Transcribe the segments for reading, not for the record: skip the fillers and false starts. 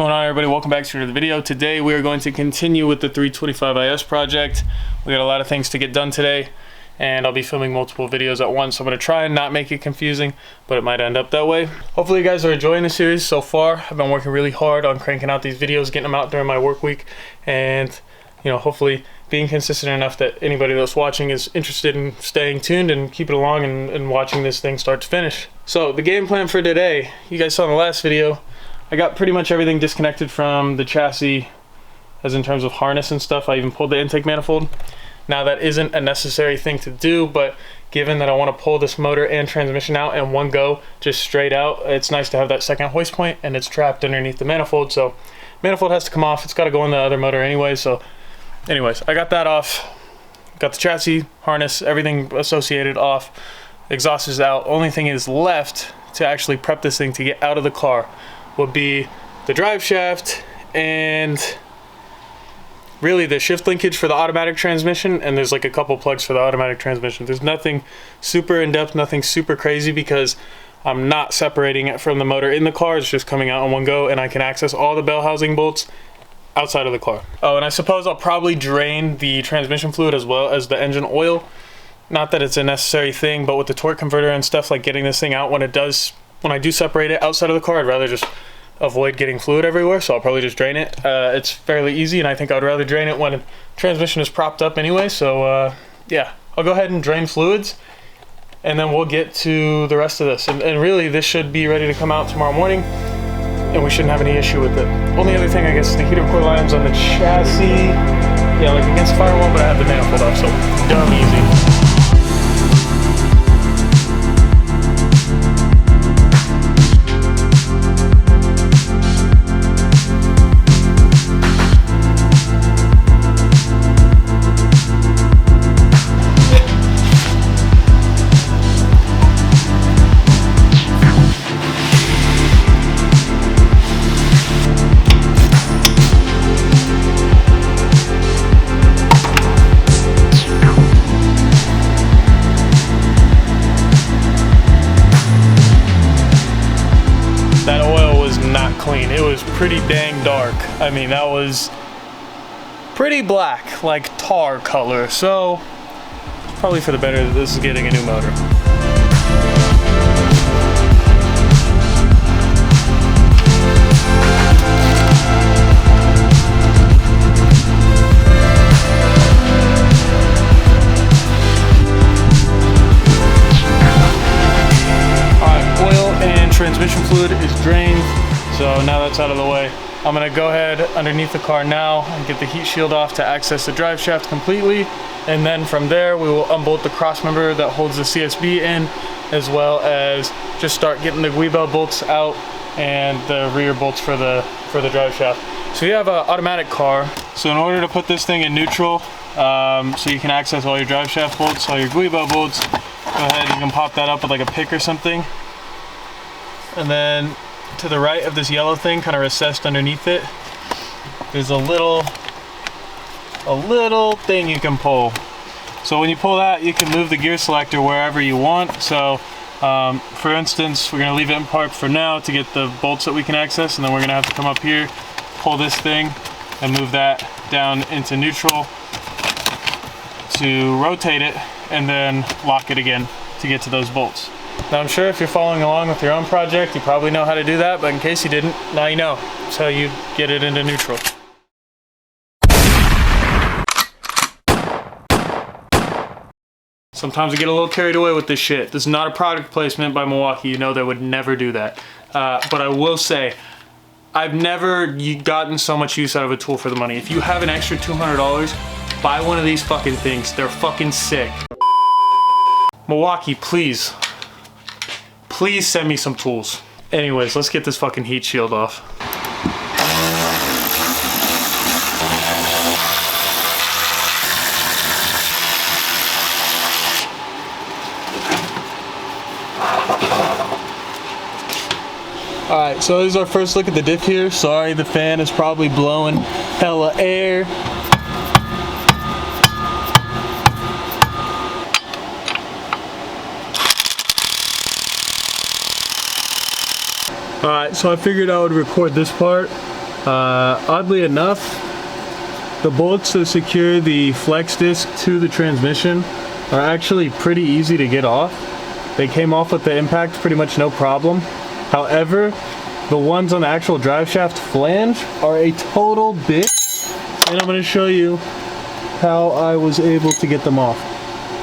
going on, everybody? Welcome back to another video. Today we are going to continue with the 325IS project. We got a lot of things to get done today, and I'll be filming multiple videos at once. So I'm going to try and not make it confusing, but it might end up that way. Hopefully you guys are enjoying the series so far. I've been working really hard on cranking out these videos, getting them out during my work week, and hopefully being consistent enough that anybody that's watching is interested in staying tuned and keeping along and watching this thing start to finish. So the game plan for today, you guys saw in the last video, I got pretty much everything disconnected from the chassis, as in terms of harness and stuff. I even pulled the intake manifold. Now that isn't a necessary thing to do, but given that I want to pull this motor and transmission out in one go, just straight out, it's nice to have that second hoist point, and it's trapped underneath the manifold. So manifold has to come off. It's got to go in the other motor anyway. So anyways, I got that off. Got the chassis, harness, everything associated off. Exhaust is out. Only thing is left to actually prep this thing to get out of the car would be the drive shaft and really the shift linkage for the automatic transmission, and there's like a couple plugs for the automatic transmission. There's nothing super in-depth, nothing super crazy, because I'm not separating it from the motor in the car. It's just coming out in one go, and I can access all the bell housing bolts outside of the car. Oh, and I suppose I'll probably drain the transmission fluid as well as the engine oil. Not that it's a necessary thing, but with the torque converter and stuff, like getting this thing out when I do separate it outside of the car, I'd rather just avoid getting fluid everywhere, so I'll probably just drain it. It's fairly easy, and I think I'd rather drain it when transmission is propped up anyway. So yeah, I'll go ahead and drain fluids, and then we'll get to the rest of this. And really, this should be ready to come out tomorrow morning, and we shouldn't have any issue with it. Only other thing, I guess, is the heater coil lines on the chassis. Yeah, like against firewall, but I have the manifold off, so dumb easy. Clean. It was pretty dang dark. I mean, that was pretty black, like tar color. So probably for the better that this is getting a new motor. Alright, oil and transmission fluid is drained. So now that's out of the way, I'm gonna go ahead underneath the car now and get the heat shield off to access the drive shaft completely. And then from there, we will unbolt the cross member that holds the CSB in, as well as just start getting the wheel bolts out and the rear bolts for the drive shaft. So you have an automatic car. So in order to put this thing in neutral, so you can access all your drive shaft bolts, all your guibo bolts, go ahead, you can pop that up with like a pick or something. And then to the right of this yellow thing, kind of recessed underneath it, there's a little thing you can pull. So when you pull that, you can move the gear selector wherever you want. So for instance, we're going to leave it in park for now to get the bolts that we can access, and then we're going to have to come up here, pull this thing, and move that down into neutral to rotate it, and then lock it again to get to those bolts. Now I'm sure if you're following along with your own project, you probably know how to do that, but in case you didn't, now you know. That's how you get it into neutral. Sometimes I get a little carried away with this shit. This is not a product placement by Milwaukee. You know they would never do that. But I will say, I've never gotten so much use out of a tool for the money. If you have an extra $200, buy one of these fucking things. They're fucking sick. Milwaukee, please. Please send me some tools. Anyways, let's get this fucking heat shield off. Alright, so this is our first look at the diff here. Sorry, the fan is probably blowing hella air. Alright, so I figured I would record this part Oddly enough, the bolts that secure the flex disc to the transmission are actually pretty easy to get off. They came off with the impact pretty much no problem. However, the ones on the actual drive shaft flange are a total bitch, and I'm going to show you how I was able to get them off.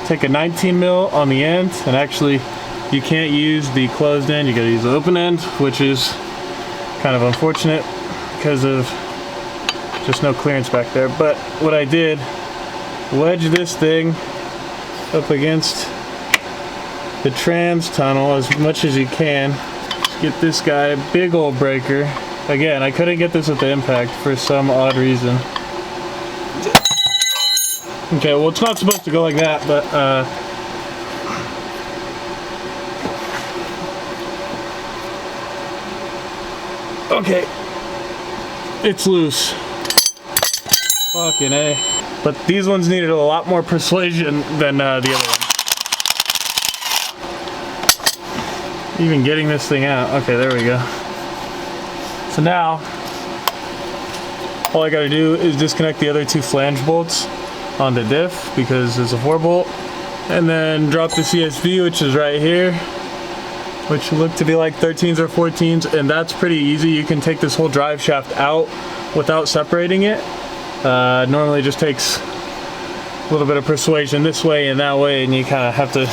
Take a 19 mil on the end, and actually you can't use the closed end, you gotta use the open end, which is kind of unfortunate because of just no clearance back there. But what I did, wedge this thing up against the trans tunnel as much as you can. Get this guy a big old breaker. Again, I couldn't get this with the impact for some odd reason. Okay, well it's not supposed to go like that, but okay, it's loose. Fucking A. But these ones needed a lot more persuasion than the other one. Even getting this thing out. Okay, there we go. So now, all I gotta do is disconnect the other two flange bolts on the diff because it's a 4-bolt, and then drop the CSV, which is right here, which look to be like 13s or 14s, and that's pretty easy. You can take this whole drive shaft out without separating it. Normally it just takes a little bit of persuasion this way and that way, and you kind of have to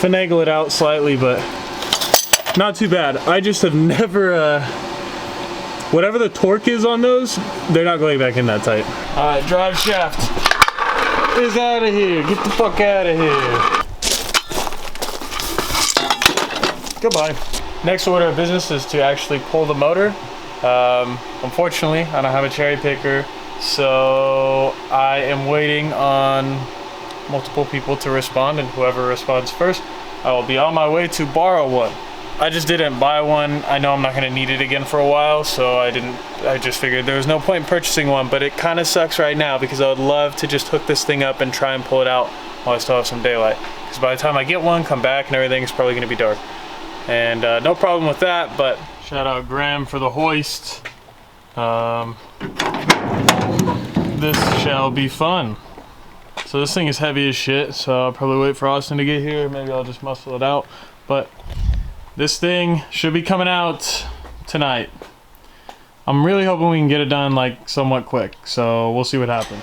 finagle it out slightly, but not too bad. I just have never, whatever the torque is on those, they're not going back in that tight. Alright, drive shaft is out of here. Get the fuck out of here. Goodbye. Next order of business is to actually pull the motor. Unfortunately, I don't have a cherry picker, so I am waiting on multiple people to respond, and whoever responds first, I will be on my way to borrow one. I just didn't buy one. I know I'm not gonna need it again for a while, so I just figured there was no point in purchasing one, but it kind of sucks right now because I would love to just hook this thing up and try and pull it out while I still have some daylight. Because by the time I get one, come back and everything, it's probably gonna be dark. And no problem with that, but shout out Graham for the hoist. This shall be fun. So this thing is heavy as shit, so I'll probably wait for Austin to get here. Maybe I'll just muscle it out, but this thing should be coming out tonight. I'm really hoping we can get it done like somewhat quick, so we'll see what happens.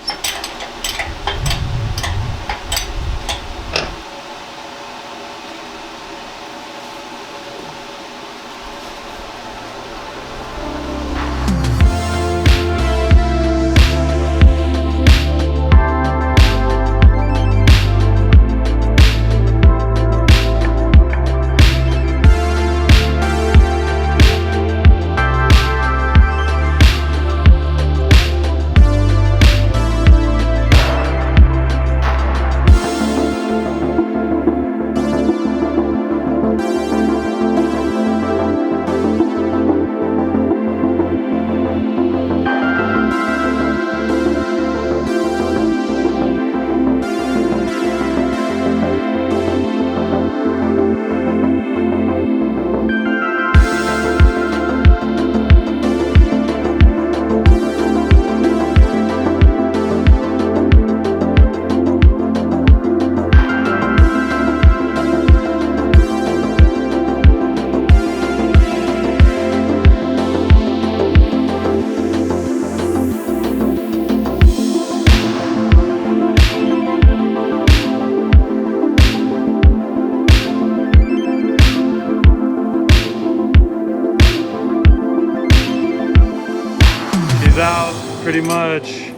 Out pretty much.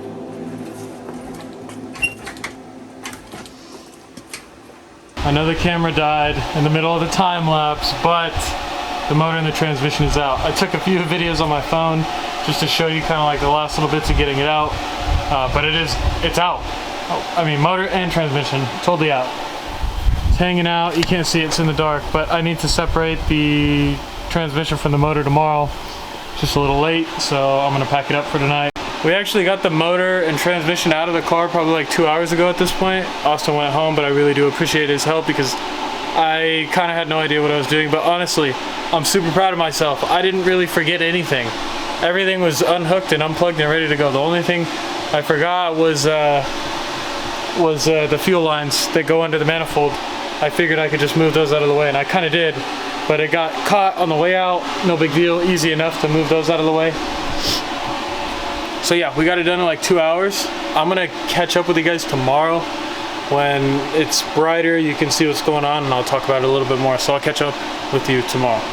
I know the camera died in the middle of the time lapse, but the motor and the transmission is out. I took a few videos on my phone just to show you kind of like the last little bits of getting it out, but it's out. Oh, I mean, motor and transmission totally out. It's hanging out. You can't see it, it's in the dark, but I need to separate the transmission from the motor tomorrow. Just a little late, so I'm gonna pack it up for tonight. We actually got the motor and transmission out of the car probably like 2 hours ago at this point. Austin went home, but I really do appreciate his help because I kind of had no idea what I was doing. But honestly, I'm super proud of myself. I didn't really forget anything. everything was unhooked and unplugged and ready to go. The only thing I forgot was the fuel lines that go under the manifold. I figured I could just move those out of the way, and I kind of did, but it got caught on the way out. No big deal, easy enough to move those out of the way. So yeah, we got it done in like 2 hours. I'm gonna catch up with you guys tomorrow when it's brighter. You can see what's going on, and I'll talk about it a little bit more. So I'll catch up with you tomorrow.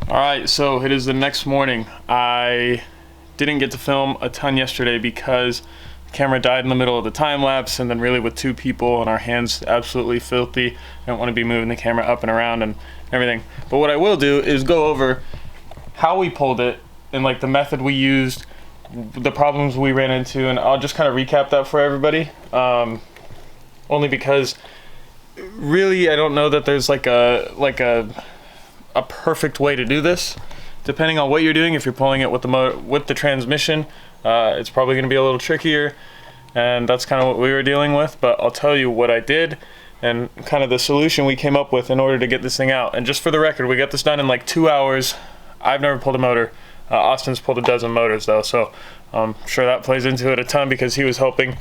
All right, so it is the next morning. I didn't get to film a ton yesterday because the camera died in the middle of the time lapse, and then really with 2 people and our hands absolutely filthy, I don't want to be moving the camera up and around and everything. But what I will do is go over how we pulled it and like the method we used, the problems we ran into, and I'll just kind of recap that for everybody. Only because really I don't know that there's like a perfect way to do this. Depending on what you're doing, if you're pulling it with the transmission, it's probably going to be a little trickier, and that's kind of what we were dealing with. But I'll tell you what I did and kind of the solution we came up with in order to get this thing out. And just for the record, we got this done in like 2 hours. I've never pulled a motor. Austin's pulled a dozen motors though, so I'm sure that plays into it a ton because he was helping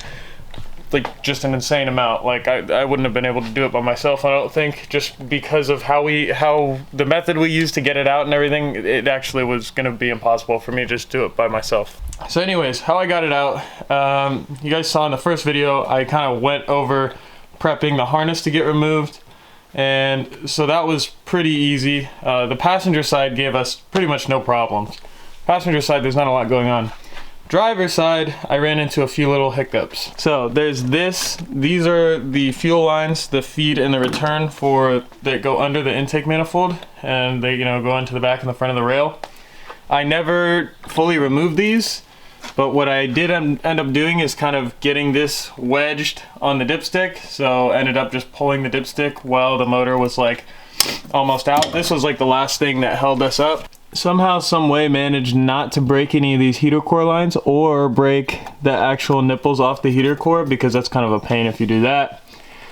like just an insane amount. Like I wouldn't have been able to do it by myself, I don't think, just because of how the method we used to get it out and everything. It actually was going to be impossible for me to just do it by myself. So anyways, how I got it out, you guys saw in the first video, I kind of went over prepping the harness to get removed, and so that was pretty easy. The passenger side gave us pretty much no problems. Passenger side, there's not a lot going on. Driver side, I ran into a few little hiccups. So there's this. These are the fuel lines, the feed and the return that go under the intake manifold, and they go into the back and the front of the rail. I never fully removed these, but what I did end up doing is kind of getting this wedged on the dipstick. So ended up just pulling the dipstick while the motor was like almost out. This was like the last thing that held us up. Somehow, some way managed not to break any of these heater core lines or break the actual nipples off the heater core, because that's kind of a pain if you do that.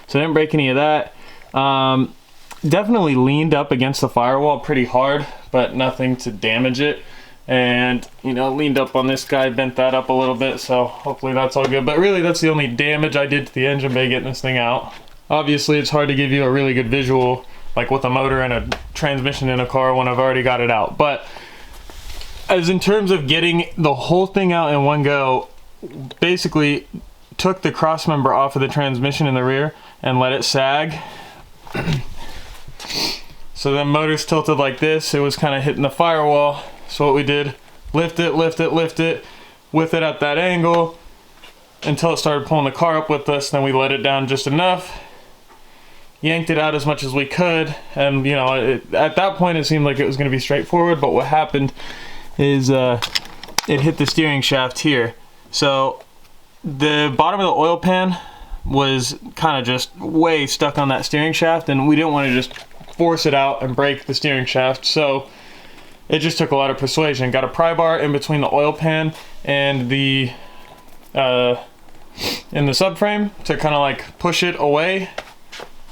So I didn't break any of that. Definitely leaned up against the firewall pretty hard, but nothing to damage it. And leaned up on this guy, bent that up a little bit, so hopefully that's all good. But really that's the only damage I did to the engine bay getting this thing out. Obviously it's hard to give you a really good visual like with a motor and a transmission in a car when I've already got it out. But as in terms of getting the whole thing out in one go, basically took the cross member off of the transmission in the rear and let it sag. So the motor's tilted like this. It was kind of hitting the firewall. So what we did, lift it with it at that angle until it started pulling the car up with us. Then we let it down just enough, yanked it out as much as we could, and at that point it seemed like it was going to be straightforward. But what happened is it hit the steering shaft here. So the bottom of the oil pan was kind of just way stuck on that steering shaft, and we didn't want to just force it out and break the steering shaft. So it just took a lot of persuasion. Got a pry bar in between the oil pan and the subframe to kind of like push it away.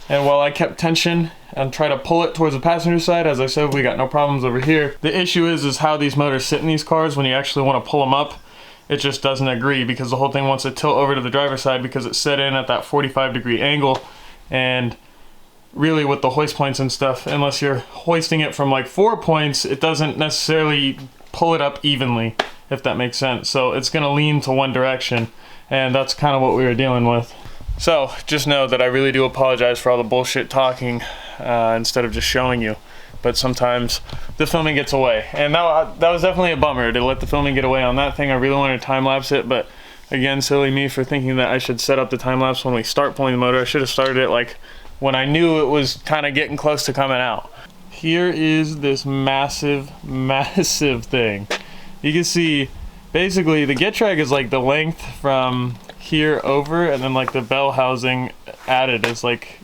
And while I kept tension and try to pull it towards the passenger side, as I said, we got no problems over here. The issue is how these motors sit in these cars when you actually want to pull them up. It just doesn't agree, because the whole thing wants to tilt over to the driver's side because it's set in at that 45-degree angle. And really with the hoist points and stuff, unless you're hoisting it from like 4 points, it doesn't necessarily pull it up evenly, if that makes sense. So it's going to lean to one direction, and that's kind of what we were dealing with. So just know that I really do apologize for all the bullshit talking instead of just showing you. But sometimes the filming gets away, and that was definitely a bummer to let the filming get away on that thing. I really wanted to time lapse it, but again, silly me for thinking that I should set up the time lapse when we start pulling the motor. I should have started it like when I knew it was kind of getting close to coming out. Here is this massive thing. You can see basically the get drag is like the length from here over, and then like the bell housing added is like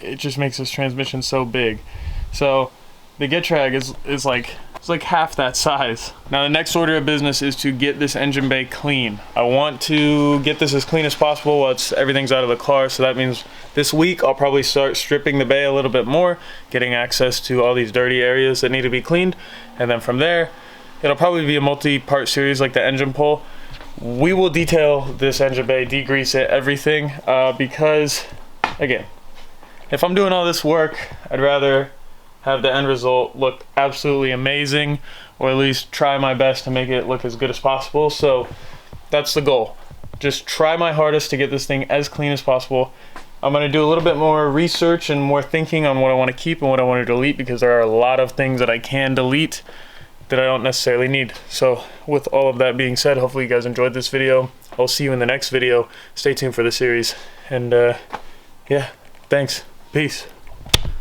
it just makes this transmission so big. So the get drag is like half that size. Now the next order of business is to get this engine bay clean. I want to get this as clean as possible while everything's out of the car. So that means this week I'll probably start stripping the bay a little bit more, getting access to all these dirty areas that need to be cleaned, and then from there it'll probably be a multi-part series like the engine pull. We will detail this engine bay, degrease it, everything, because again, if I'm doing all this work, I'd rather have the end result look absolutely amazing, or at least try my best to make it look as good as possible. So that's the goal. Just try my hardest to get this thing as clean as possible. I'm going to do a little bit more research and more thinking on what I want to keep and what I want to delete, because there are a lot of things that I can delete that I don't necessarily need. So with all of that being said, hopefully you guys enjoyed this video. I'll see you in the next video. Stay tuned for the series. And yeah, thanks. Peace.